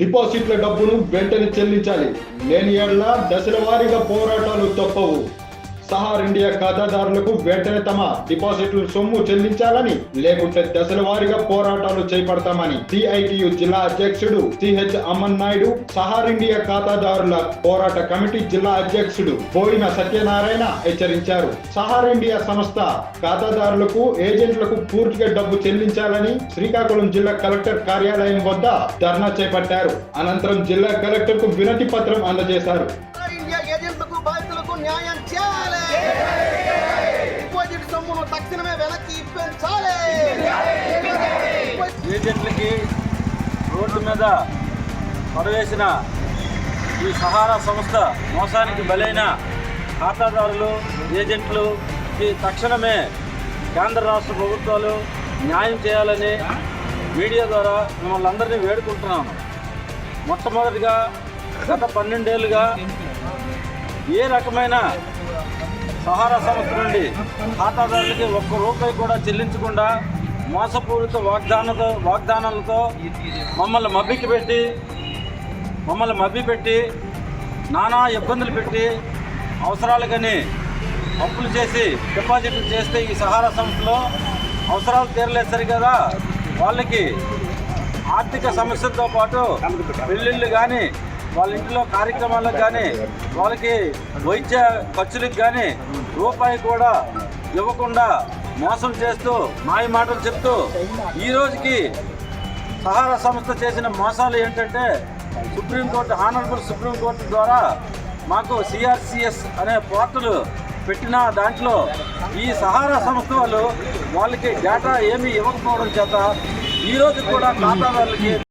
డిపాజిట్ల డబ్బును వెంటనే చెల్లించాలి. లేని యెడల దశల వారీగా పోరాటాలు తప్పవు. సహార్ ఇండియా ఖాతాదారులకు వెంటనే తమ డిపాజిట్ల సొమ్ము చెల్లించాలని, లేకుంటే దశల వారీగా పోరాటాలు చేపడతామని సిఐటియు జిల్లా అధ్యక్షుడు సిహెచ్ అమన్ నాయుడు, సహార్ ఇండియా ఖాతాదారుల పోరాట కమిటీ జిల్లా అధ్యక్షుడు బోయిన సత్యనారాయణ హెచ్చరించారు. సహార్ ఇండియా సంస్థ ఖాతాదారులకు, ఏజెంట్లకు పూర్తిగా డబ్బు చెల్లించాలని శ్రీకాకుళం జిల్లా కలెక్టర్ కార్యాలయం వద్ద ధర్నా చేపట్టారు. అనంతరం జిల్లా కలెక్టర్ కు వినతి పత్రం అందజేశారు. న్యాయం చేయాలి. డిపాజిట్ సొమ్మును తక్షణమే వెనక్కి ఇప్పించాలి. ఏజెంట్లకి రోడ్డు మీద పడవేసిన ఈ సహారా సంస్థ మోసానికి బలైన ఖాతాదారులు, ఏజెంట్లుకి తక్షణమే కేంద్ర రాష్ట్ర ప్రభుత్వాలు న్యాయం చేయాలని మీడియా ద్వారా మిమ్మల్ని అందరినీ వేడుకుంటున్నాను. మొట్టమొదటిగా గత 12 ఏళ్ళుగా ఏ రకమైన సహారా సంస్థ నుండి ఖాతాదారులకి ఒక్క రూపాయి కూడా చెల్లించకుండా మోసపూరిత వాగ్దానాలతో మమ్మల్ని మభ్యపెట్టి నానా ఇబ్బందులు పెట్టి అవసరాలకని అప్పులు చేసి డిపాజిట్లు చేస్తే ఈ సహారా సంస్థలో అవసరాలు తీరలేదు సరికదా వాళ్ళకి ఆర్థిక సమస్యలతో పాటు పెళ్ళిళ్ళు కానీ, వాళ్ళ ఇంట్లో కార్యక్రమాలకు కానీ, వాళ్ళకి వైద్య ఖర్చులకు కానీ రూపాయి కూడా ఇవ్వకుండా మోసం చేస్తూ మాయ మాటలు చెప్తూ ఈ రోజుకి సహారా సంస్థ చేసిన మోసాలు ఏంటంటే సుప్రీంకోర్టు, ఆనరబుల్ సుప్రీంకోర్టు ద్వారా మాకు సిఆర్సిఎస్ అనే పోర్టల్ పెట్టిన దాంట్లో ఈ సహారా సంస్థ వాళ్ళకి డేటా ఏమీ ఇవ్వకపోవడం చేత ఈరోజు కూడా ఖాతాదారులకి